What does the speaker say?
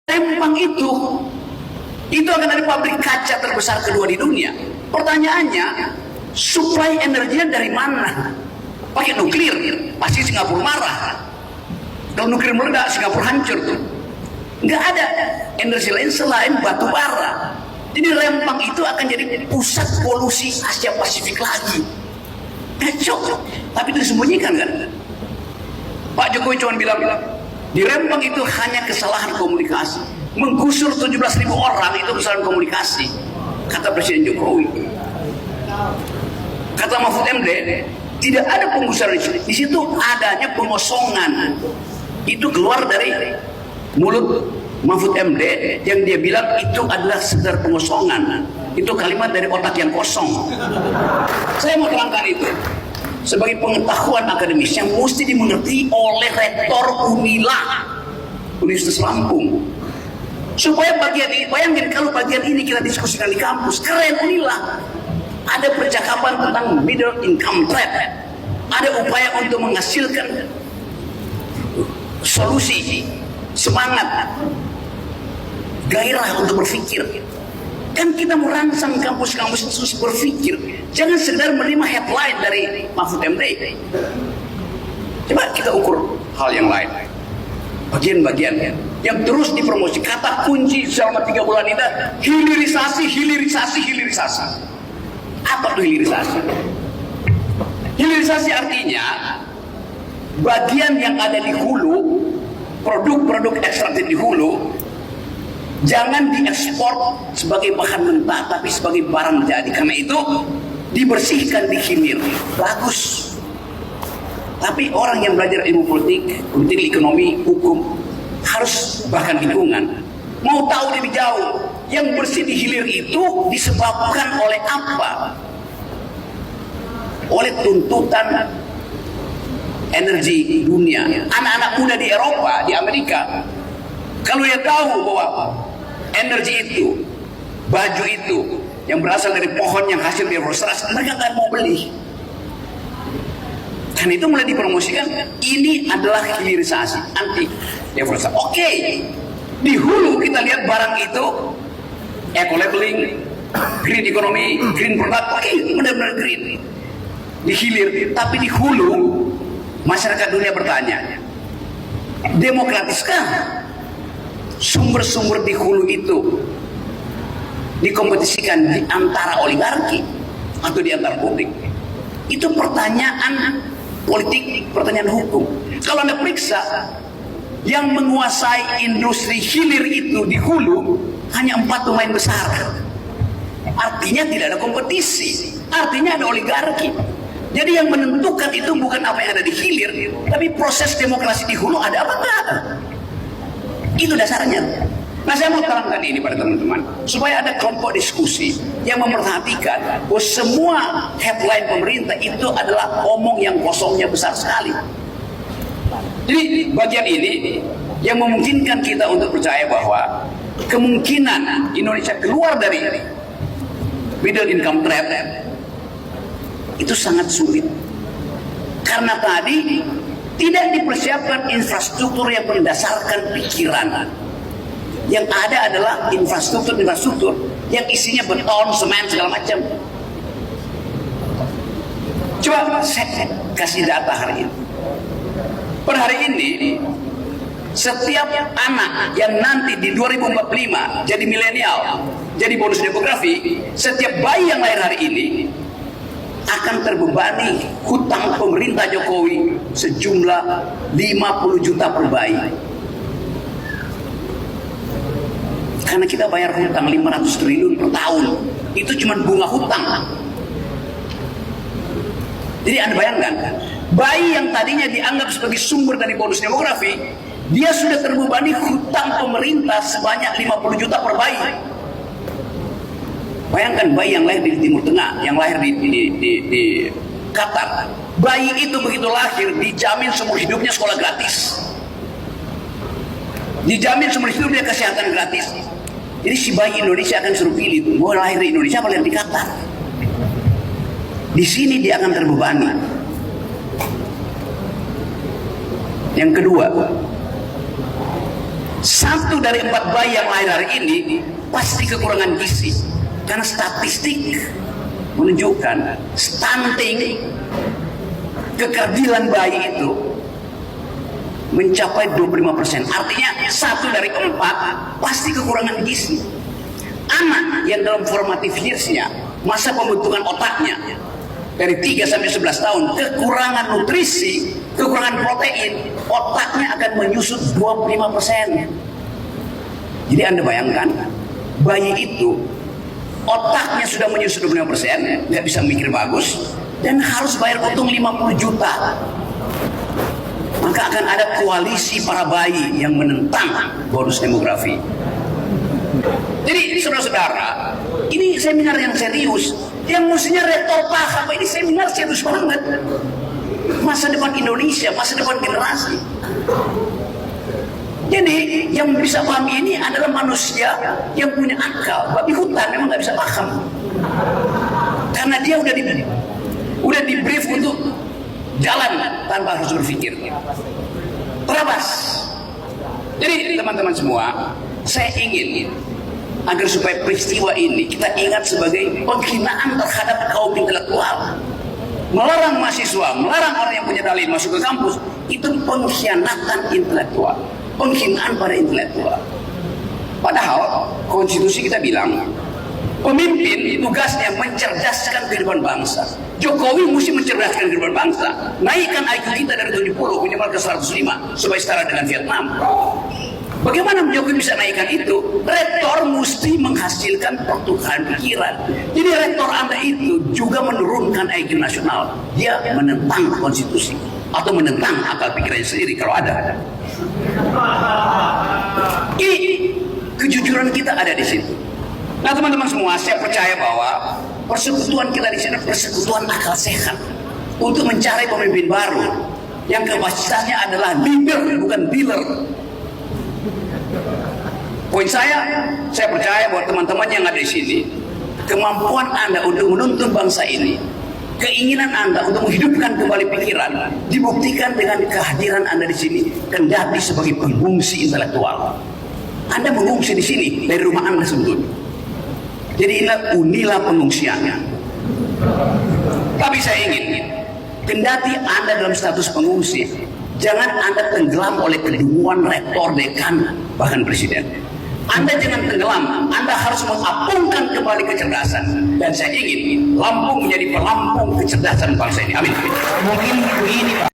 Rempang itu akan ada pabrik kaca terbesar kedua di dunia. Pertanyaannya, suplai energinya dari mana? Pakai nuklir, pasti Singapura marah. Kalau nuklir meledak, Singapura hancur tuh. Nggak ada energi lain selain batu bara. Jadi Rempang itu akan jadi pusat polusi Asia Pasifik lagi. Kacau, tapi itu disembunyikan kan? Pak Jokowi cuma bilang, di Rempang itu hanya kesalahan komunikasi. Menggusur 17.000 orang itu kesalahan komunikasi, kata Presiden Jokowi. Kata Mahfud MD, tidak ada penggusuran di situ, adanya pengosongan. Itu keluar dari mulut Mahfud MD yang dia bilang itu adalah sekedar pengosongan. Itu kalimat dari otak yang kosong. Saya mau terangkan itu sebagai pengetahuan akademis yang mesti dimengerti oleh rektor Unila Universitas Lampung, supaya bagian ini, bayangin kalau bagian ini kita diskusikan di kampus, keren Unila. Ada percakapan tentang middle income trap, ada upaya untuk menghasilkan solusi, semangat, gairah untuk berpikir. Kan kita merangsang kampus-kampus itu berpikir, jangan sekedar menerima headline dari Mahfud MD. Coba kita ukur hal yang lain, bagian-bagian yang terus dipromosi. Kata kunci selama 3 bulan ini, hilirisasi, hilirisasi, hilirisasi. Apa itu hilirisasi? Hilirisasi artinya bagian yang ada di hulu, produk-produk ekstraktif di hulu, jangan diekspor sebagai bahan mentah, tapi sebagai barang jadi. Karena itu dibersihkan di hilir, bagus. Tapi orang yang belajar ilmu politik, politik ekonomi, hukum, harus bahkan lingkungan, mau tahu lebih jauh, yang bersih di hilir itu disebabkan oleh apa? Oleh tuntutan energi dunia. Anak-anak muda di Eropa, di Amerika, kalau dia tahu bahwa energi itu, baju itu yang berasal dari pohon yang hasil deforestasi, mereka nggak mau beli. Karena itu mulai dipromosikan, ini adalah hilirisasi, anti deforestasi. Oke, di hulu kita lihat barang itu eco labeling, green economy, green product, oke, benar-benar green. Di hilir, tapi di hulu masyarakat dunia bertanya, demokratiskah sumber-sumber di hulu itu dikompetisikan di antara oligarki atau di antara publik? Itu pertanyaan politik, pertanyaan hukum. Kalau Anda periksa, yang menguasai industri hilir itu di hulu hanya 4 pemain besar. Artinya tidak ada kompetisi, artinya ada oligarki. Jadi yang menentukan itu bukan apa yang ada di hilir, tapi proses demokrasi di hulu ada apa enggak ada. Itu dasarnya. Nah, saya mau terangkan ini pada teman-teman, supaya ada kelompok diskusi yang memperhatikan bahwa semua headline pemerintah itu adalah omong yang kosongnya besar sekali. Jadi bagian ini yang memungkinkan kita untuk percaya bahwa kemungkinan Indonesia keluar dari middle income trap itu sangat sulit. Karena tadi tidak dipersiapkan infrastruktur yang berdasarkan pikiran. Yang ada adalah infrastruktur yang isinya beton, semen, segala macam. Coba saya kasih data hari ini. Per hari ini, setiap anak yang nanti di 2045 jadi milenial, jadi bonus demografi, setiap bayi yang lahir hari ini akan terbebani hutang pemerintah Jokowi sejumlah 50 juta per bayi. Karena kita bayar hutang 500 triliun per tahun, itu cuma bunga hutang. Jadi Anda bayangkan, bayi yang tadinya dianggap sebagai sumber dari bonus demografi, dia sudah terbebani hutang pemerintah sebanyak 50 juta per bayi. Bayangkan bayi yang lahir di Timur Tengah, yang lahir di Qatar, bayi itu begitu lahir dijamin seumur hidupnya sekolah gratis, dijamin seumur hidupnya kesehatan gratis. Jadi si bayi Indonesia akan suruh pilih, mau lahir di Indonesia apa lahir di Qatar. Di sini dia akan terbebani. Yang kedua, 1 dari 4 bayi yang lahir hari ini pasti kekurangan gizi. Karena statistik menunjukkan stunting, kekerdilan bayi itu mencapai 25%. Artinya 1 dari 4 pasti kekurangan gizi. Anak yang dalam formative years-nya, masa pembentukan otaknya dari 3 sampai 11 tahun, kekurangan nutrisi, kekurangan protein, otaknya akan menyusut 25%. Jadi Anda bayangkan, bayi itu otaknya sudah menyusut 25%, nggak bisa mikir bagus, dan harus bayar untung 50 juta. Maka akan ada koalisi para bayi yang menentang bonus demografi. Jadi saudara-saudara, ini seminar yang serius, yang mestinya rektor paham, ini seminar serius banget. Masa depan Indonesia, masa depan generasi. Jadi yang bisa paham ini adalah manusia yang punya akal. Babi hutan memang nggak bisa paham, karena dia udah di brief untuk jalan tanpa harus berpikir. Terabas. Jadi teman-teman semua, saya ingin agar supaya peristiwa ini kita ingat sebagai penghinaan terhadap kaum intelektual. Melarang mahasiswa, melarang orang yang punya dalil masuk ke kampus, itu pengkhianatan intelektual, penghinaan pada intelektual. Padahal konstitusi kita bilang pemimpin tugasnya mencerdaskan kehidupan bangsa. Jokowi mesti mencerdaskan kehidupan bangsa, naikkan IQ kita dari 70 minimal ke 105 supaya setara dengan Vietnam. Bagaimana Jokowi bisa naikkan itu? Rektor mesti menghasilkan pertukaran pikiran. Jadi rektor Anda itu juga menurunkan IQ nasional. Dia menentang konstitusi atau menentang akal pikirannya sendiri kalau ada. Ini kejujuran kita ada di situ. Nah teman-teman semua, saya percaya bahwa persekutuan kita di sini persekutuan akal sehat untuk mencari pemimpin baru yang kapasitasnya adalah leader bukan dealer. Poin saya percaya bahwa teman-teman yang ada di sini, kemampuan Anda untuk menuntun bangsa ini, keinginan Anda untuk menghidupkan kembali pikiran, dibuktikan dengan kehadiran Anda di sini, kendati sebagai pengungsi intelektual. Anda mengungsi di sini dari rumah Anda sebetulnya. Jadi inilah pengungsiannya. Tapi saya ingin, kendati Anda dalam status pengungsi, jangan Anda tenggelam oleh kedunguan rektor, dekan, bahkan presiden. Anda jangan tenggelam, Anda harus mengapungkan kembali kecerdasan. Dan saya ingin Lampung menjadi pelampung kecerdasan bangsa ini. Amin. Mungkin begini Pak.